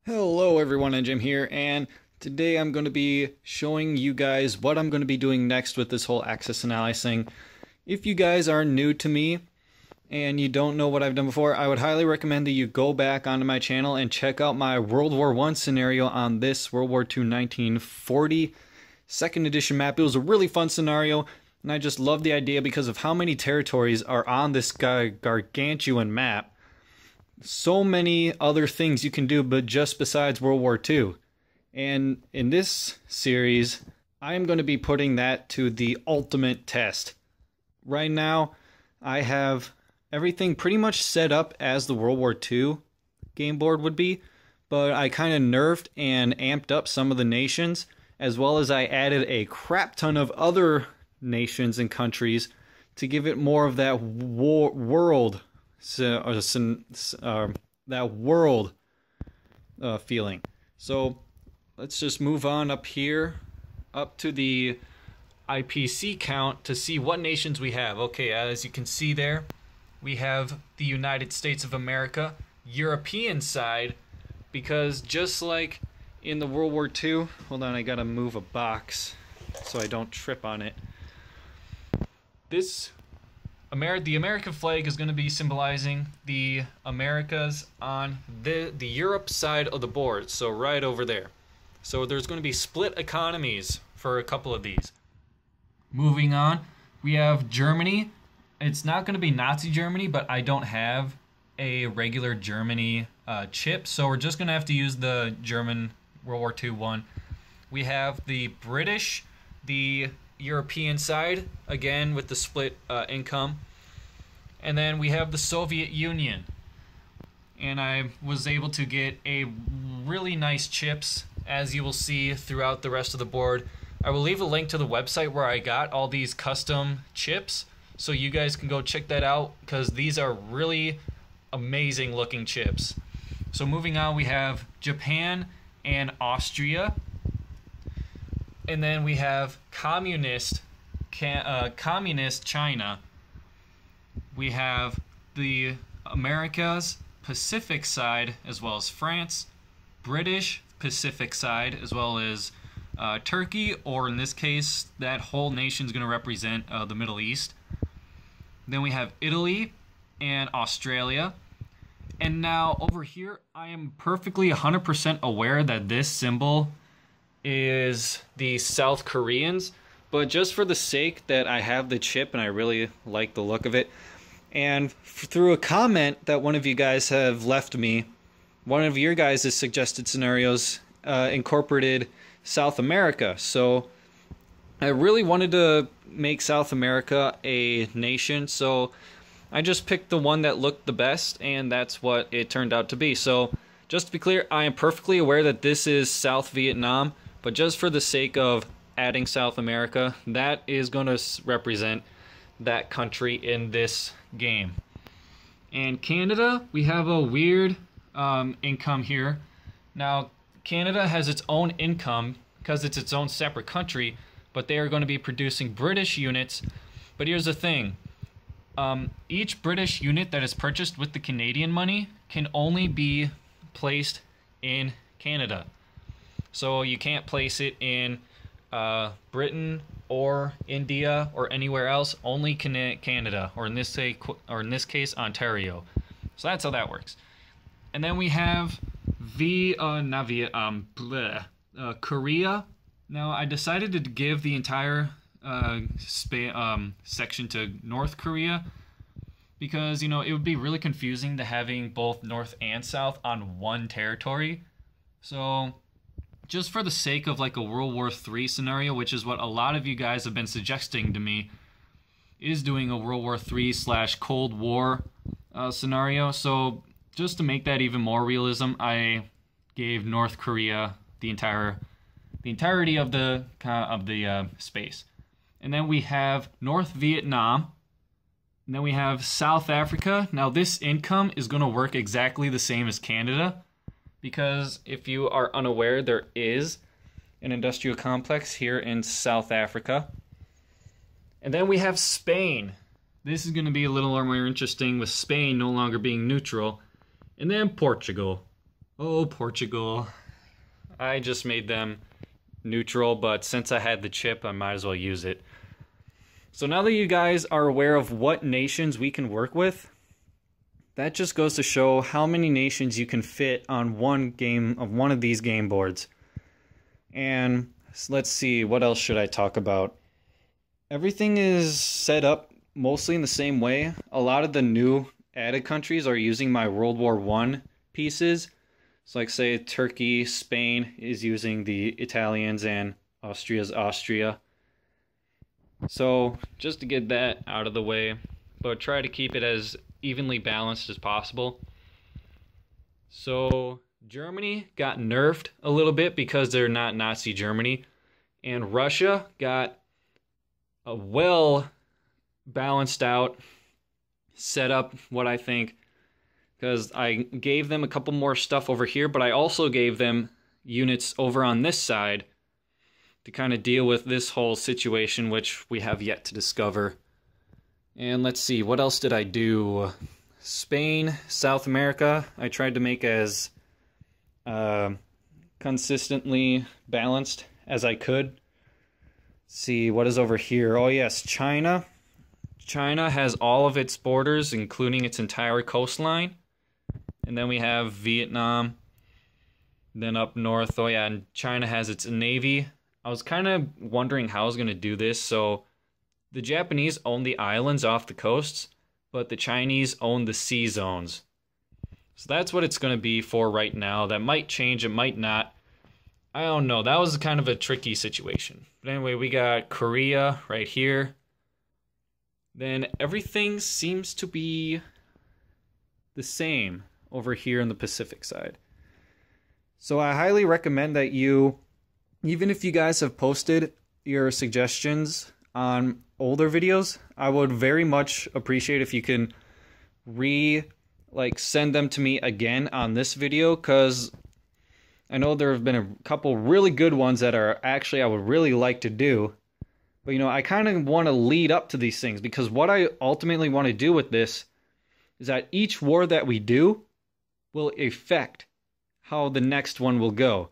Hello everyone, and Jim here, and today I'm going to be showing you guys what I'm going to be doing next with this whole axis analyzing. If you guys are new to me and you don't know what I've done before, I would highly recommend that you go back onto my channel and check out my World War I scenario on this World War II 1940 second edition map. It was a really fun scenario, and I just love the idea because of how many territories are on this gargantuan map. So many other things you can do but just besides World War II. And in this series, I'm going to be putting that to the ultimate test. Right now, I have everything pretty much set up as the World War II game board would be, but I kind of nerfed and amped up some of the nations, as well as I added a crap ton of other nations and countries to give it more of that world feeling. So let's just move on up here, up to the IPC count to see what nations we have. Okay, as you can see there, we have the United States of America, European side, because just like in the World War II, hold on, I gotta move a box so I don't trip on it. The American flag is going to be symbolizing the Americas on the Europe side of the board, so right over there. So there's going to be split economies for a couple of these. Moving on, we have Germany. It's not going to be Nazi Germany, but I don't have a regular Germany chip, so we're just going to have to use the German World War II one. We have the British, the European side, again with the split income. And then we have the Soviet Union. And I was able to get a really nice chips, as you will see throughout the rest of the board. I will leave a link to the website where I got all these custom chips, so you guys can go check that out, because these are really amazing looking chips. So moving on, we have Japan and Austria. And then we have communist China. We have the Americas Pacific side, as well as France, British Pacific side, as well as Turkey, or in this case, that whole nation is going to represent the Middle East. Then we have Italy and Australia. And now over here, I am perfectly 100% aware that this symbol is the South Koreans, but just for the sake that I have the chip and I really like the look of it, and through a comment that one of you guys have left me, one of your guys' suggested scenarios incorporated South America. So I really wanted to make South America a nation, so I just picked the one that looked the best, and that's what it turned out to be. So just to be clear, I am perfectly aware that this is South Vietnam, but just for the sake of adding South America, that is going to represent that country in this game. And Canada, we have a weird income here. Now, Canada has its own income because it's its own separate country, but they are going to be producing British units. But here's the thing. Each British unit that is purchased with the Canadian money can only be placed in Canada. So you can't place it in Britain or India or anywhere else, only Canada, or in this case Ontario. So that's how that works. And then we have Korea. Now I decided to give the entire section to North Korea because, you know, it would be really confusing to having both North and South on one territory. So just for the sake of like a World War III scenario, which is what a lot of you guys have been suggesting to me, is doing a World War III / Cold War scenario. So just to make that even more realism, I gave North Korea the entirety of the space. And then we have North Vietnam. And then we have South Africa. Now this income is going to work exactly the same as Canada, because if you are unaware, there is an industrial complex here in South Africa. And then we have Spain. This is going to be a little more interesting with Spain no longer being neutral. And then Portugal. Oh, Portugal. I just made them neutral, but since I had the chip, I might as well use it. So now that you guys are aware of what nations we can work with, that just goes to show how many nations you can fit on one game of one of these game boards. And let's see, what else should I talk about? Everything is set up mostly in the same way. A lot of the new added countries are using my World War I pieces. So like say Turkey, Spain is using the Italians, and Austria's Austria. So just to get that out of the way, but try to keep it as evenly balanced as possible. So Germany got nerfed a little bit because they're not Nazi Germany, and Russia got a well balanced out setup, what I think, because I gave them a couple more stuff over here, but I also gave them units over on this side to kind of deal with this whole situation, which we have yet to discover. And let's see, what else did I do? Spain, South America, I tried to make as consistently balanced as I could. Let's see, what is over here? Oh yes, China. China has all of its borders, including its entire coastline. And then we have Vietnam. Then up north, oh yeah, and China has its navy. I was kind of wondering how I was going to do this. So the Japanese own the islands off the coasts, but the Chinese own the sea zones. So that's what it's going to be for right now. That might change, it might not. I don't know. That was kind of a tricky situation. But anyway, we got Korea right here. Then everything seems to be the same over here on the Pacific side. So I highly recommend that you, even if you guys have posted your suggestions on older videos, I would very much appreciate if you can send them to me again on this video, because I know there have been a couple really good ones that are actually I would really like to do. But you know, I kind of want to lead up to these things, because what I ultimately want to do with this is that each war that we do will affect how the next one will go.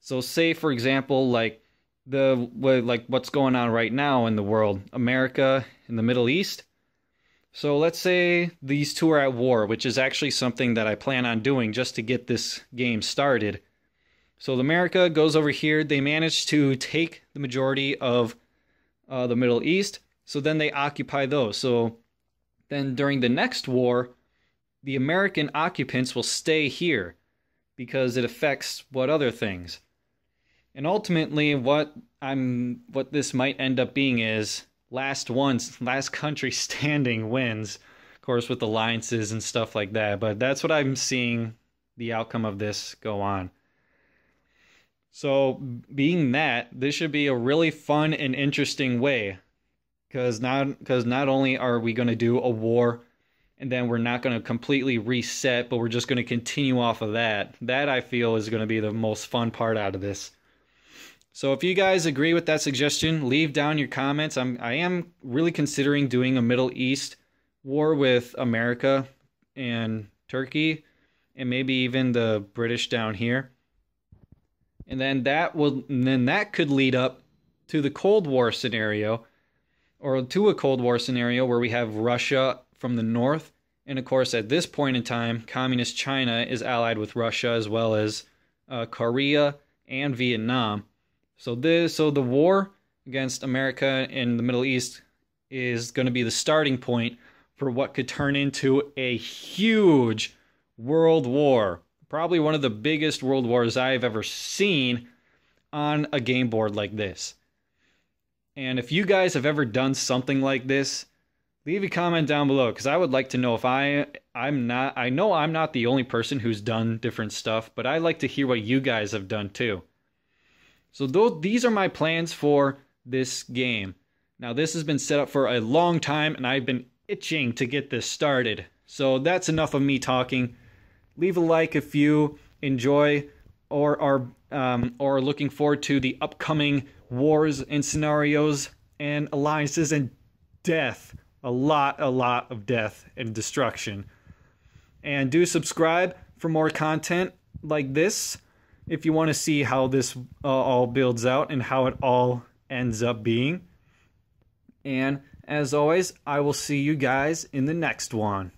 So say for example, like what's going on right now in the world, America and the Middle East. So let's say these two are at war, which is actually something that I plan on doing just to get this game started. So America goes over here, they manage to take the majority of the Middle East, so then they occupy those. So then during the next war, the American occupants will stay here because it affects what other things. And ultimately what this might end up being is last country standing wins, of course with alliances and stuff like that, but that's what I'm seeing the outcome of this go on. So being that, this should be a really fun and interesting way, because not only are we going to do a war and then we're not going to completely reset, but we're just going to continue off of that. That I feel is going to be the most fun part out of this. So if you guys agree with that suggestion, leave down your comments. I am really considering doing a Middle East war with America and Turkey, and maybe even the British down here. And then that could lead up to the Cold War scenario, or to a Cold War scenario where we have Russia from the north, and of course at this point in time, Communist China is allied with Russia, as well as Korea and Vietnam. So the war against America and the Middle East is going to be the starting point for what could turn into a huge world war. Probably one of the biggest world wars I've ever seen on a game board like this. And if you guys have ever done something like this, leave a comment down below, because I would like to know if I know I'm not the only person who's done different stuff, but I'd like to hear what you guys have done too. So these are my plans for this game. Now this has been set up for a long time, and I've been itching to get this started. So that's enough of me talking. Leave a like if you enjoy or are looking forward to the upcoming wars and scenarios and alliances and death. A lot of death and destruction. And do subscribe for more content. like this if you want to see how this all builds out and how it all ends up being. And as always, I will see you guys in the next one.